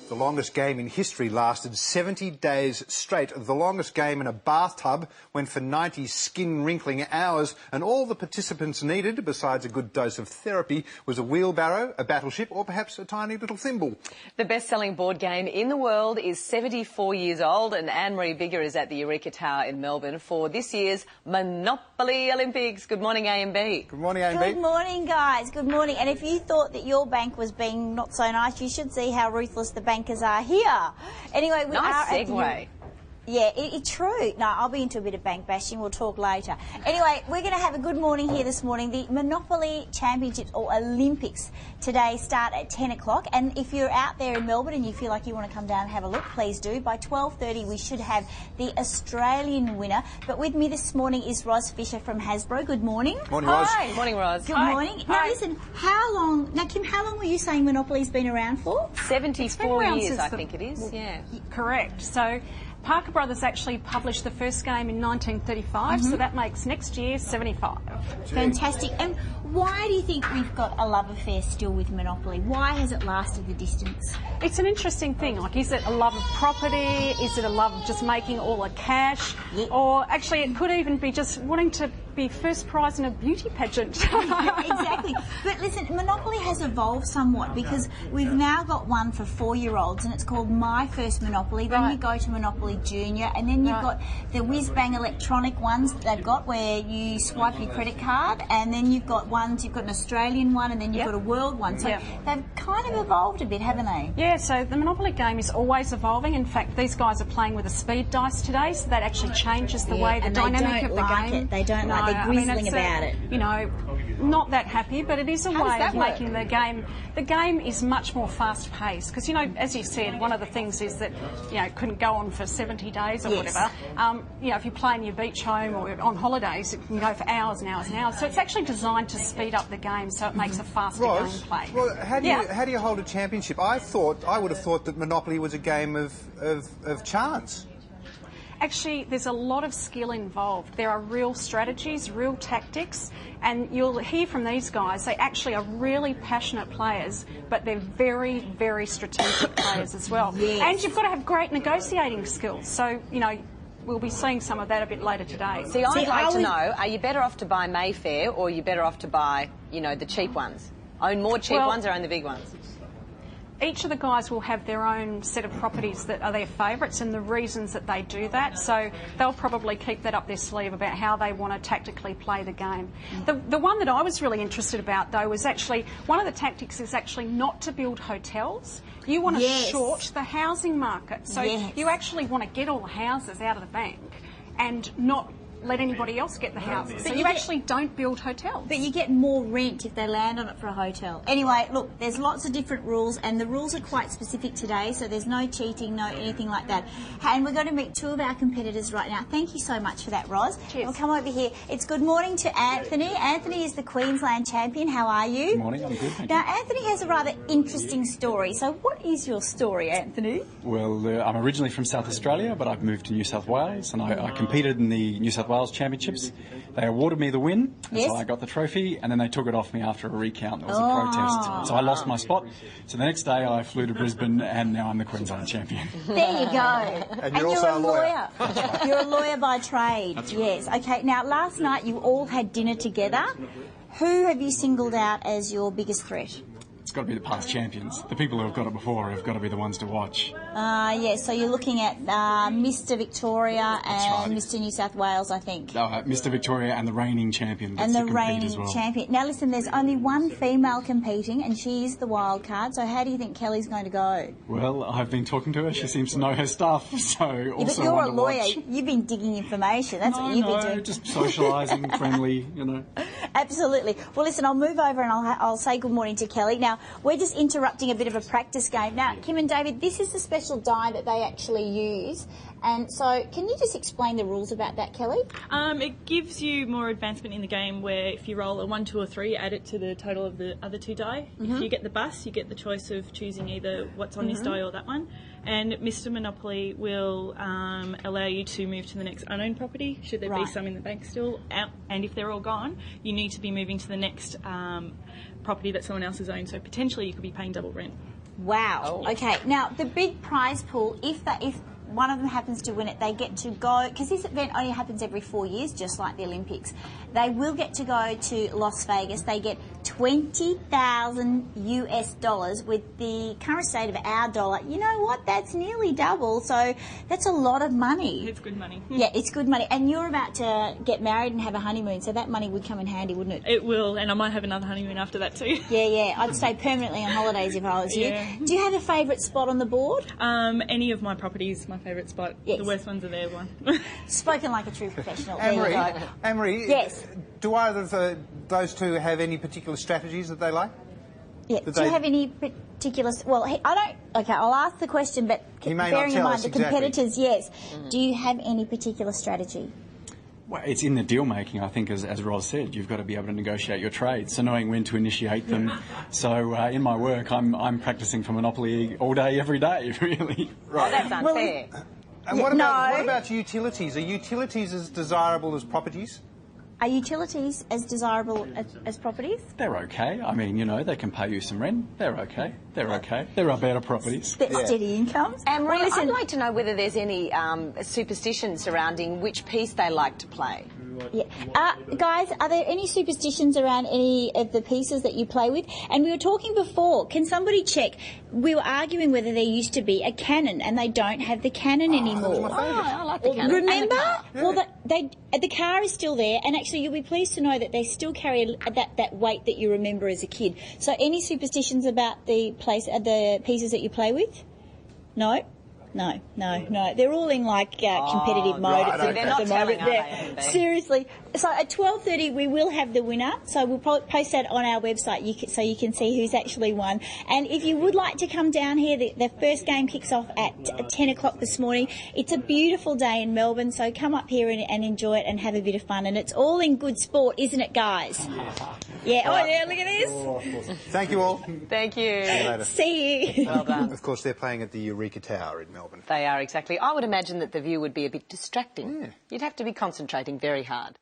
The longest game in history lasted 70 days straight. The longest game in a bathtub went for 90 skin-wrinkling hours, and all the participants needed, besides a good dose of therapy, was a wheelbarrow, a battleship, or perhaps a tiny little thimble. The best-selling board game in the world is 74 years old, and Anne-Marie Bigger is at the Eureka Tower in Melbourne for this year's Monopoly Olympics. Good morning, A&B. Good morning, A&B. Good morning, guys. Good morning. And if you thought that your bank was being not so nice, you should see how ruthless the bankers are here. Anyway, we nice are segue. Yeah, it's true. No, I'll be into a bit of bank bashing. We'll talk later. Anyway, we're going to have a good morning here this morning. The Monopoly Championships, or Olympics, today start at 10 o'clock. And if you're out there in Melbourne and you feel like you want to come down and have a look, please do. By 12:30, we should have the Australian winner. But with me this morning is Ros Fisher from Hasbro. Good morning. Morning, Ros. Hi. Morning, Ros. Good morning. Now, listen, Kim, how long were you saying Monopoly's been around for? 74 years, I think it is. Yeah. Correct. So Parker Brothers actually published the first game in 1935, so that makes next year 75. Fantastic. And why do you think we've got a love affair still with Monopoly? Why has it lasted the distance? It's an interesting thing. Like, is it a love of property? Is it a love of just making all the cash? Yeah. Or actually it could even be just wanting to be first prize in a beauty pageant. Exactly. But listen, Monopoly has evolved somewhat because we've now got one for 4-year-olds and it's called My First Monopoly. Then you go to Monopoly Junior, and then you've got the whiz-bang electronic ones that they've got where you swipe your credit card, and then you've got an Australian one, and then you've got a world one. So they've kind of evolved a bit, haven't they? Yeah, so the Monopoly game is always evolving. In fact, these guys are playing with a speed dice today, so that actually changes the way the dynamic of the game. They don't like it. They're grizzling about it. You know, not that happy, but it is a way of making the game. The game is much more fast-paced because, you know, as you said, one of the things is that, you know, it couldn't go on for 70 days or whatever. You know, if you play in your beach home or on holidays, it can go for hours and hours and hours. So it's actually designed to speed up the game, so it makes a faster gameplay. Well, how do you hold a championship? I would have thought that Monopoly was a game of chance. Actually, there's a lot of skill involved. There are real strategies, real tactics, and you'll hear from these guys. They actually are really passionate players, but they're very, very strategic players as well. Yes. And you've got to have great negotiating skills. So, you know, we'll be seeing some of that a bit later today. See, I'd like to know, are you better off to buy Mayfair or are you better off to buy, you know, the cheap ones? Own more cheap ones or own the big ones? Each of the guys will have their own set of properties that are their favourites and the reasons that they do that. So they'll probably keep that up their sleeve about how they want to tactically play the game. The one that I was really interested about, though, was actually one of the tactics is actually not to build hotels. You want to short the housing market. So you actually want to get all the houses out of the bank and not let anybody else get the houses. So you actually don't build hotels. But you get more rent if they land on it for a hotel. Anyway, look, there's lots of different rules, and the rules are quite specific today, so there's no cheating, no anything like that. And we're going to meet two of our competitors right now. Thank you so much for that, Ros. Cheers. We'll come over here. It's good morning to Anthony. Anthony is the Queensland champion. How are you? Good morning, I'm good, thank you. Now, Anthony has a rather interesting story. So what is your story, Anthony? Well, I'm originally from South Australia, but I've moved to New South Wales, and I competed in the New South Wales Championships. They awarded me the win, and so I got the trophy, and then they took it off me after a recount. There was a protest, so I lost my spot. So the next day I flew to Brisbane, and now I'm the Queensland champion. There you go. And you're also a lawyer. You're a lawyer by trade. That's yes. Okay. Now, last night you all had dinner together. Who have you singled out as your biggest threat? It's got to be the past champions. The people who have got it before have got to be the ones to watch. Yes, so you're looking at Mr Victoria and Mr New South Wales, I think. Mr Victoria and the reigning champion. And the reigning champion. Now listen, there's only one female competing and she is the wild card, so how do you think Kelly's going to go? Well, I've been talking to her. She seems to know her stuff, so also but you're a lawyer. Watch. You've been digging information. That's what you've been doing. Just socialising, friendly, you know. Absolutely. Well, listen, I'll move over and I'll say good morning to Kelly. Now, we're just interrupting a bit of a practice game. Now, Kim and David, this is the special die that they actually use. And so, can you just explain the rules about that, Kelly? It gives you more advancement in the game where if you roll a 1, 2 or 3, add it to the total of the other two die. If you get the bus, you get the choice of choosing either what's on this die or that one. And Mr Monopoly will allow you to move to the next unowned property, should there be some in the bank still. And if they're all gone, you need to be moving to the next property that someone else has owned. So potentially you could be paying double rent. Wow. Oh. Okay. Now, the big prize pool, if one of them happens to win it, they get to go, because this event only happens every 4 years, just like the Olympics. They will get to go to Las Vegas. They get $20,000 with the current state of our dollar. You know what? That's nearly double. So that's a lot of money. It's good money. Yeah, it's good money. And you're about to get married and have a honeymoon, so that money would come in handy, wouldn't it? It will, and I might have another honeymoon after that too. Yeah. I'd stay permanently on holidays if I was you. Yeah. Do you have a favourite spot on the board? Any of my properties, my favourite spot. Yes. The worst ones are their one. Spoken like a true professional. There you go. Anne-Marie, Yes. do either of those two have any particular strategies that they like? Yeah. Do you have any particular? Well, I don't. Okay, I'll ask the question, but He may not bearing in tell mind us the exactly. competitors, yes. Do you have any particular strategy? Well, it's in the deal making, I think, as Ros said. You've got to be able to negotiate your trades, so knowing when to initiate them. So in my work, I'm practicing for Monopoly all day, every day, really. Oh, that's unfair. And what about utilities? Are utilities as desirable as properties? Are utilities as desirable as properties? They're okay. I mean, they can pay you some rent. They're okay. There are better properties. Steady incomes. Anne-Marie, Well, listen, I'd like to know whether there's any superstition surrounding which piece they like to play. yeah. Guys, are there any superstitions around any of the pieces that you play with? And we were talking before. Can somebody check? We were arguing whether there used to be a cannon, and they don't have the cannon anymore. That was my favourite. I like the cannon. Remember? And the car. Well, the car is still there, and actually you'll be pleased to know that they still carry that weight that you remember as a kid. So, any superstitions about the pieces that you play with? No. They're all in competitive mode right, okay. They're not telling, are they, Andy? Seriously. So at 12:30 we will have the winner. So we'll post that on our website so you can see who's actually won. And if you would like to come down here, the first game kicks off at 10 o'clock this morning. It's a beautiful day in Melbourne, so come up here and enjoy it and have a bit of fun. And it's all in good sport, isn't it, guys? Yeah. Oh, yeah, look at this. Thank you all. Thank you. See you later. See you. Well done. Of course, they're playing at the Eureka Tower in Melbourne. They are, exactly. I would imagine that the view would be a bit distracting. You'd have to be concentrating very hard.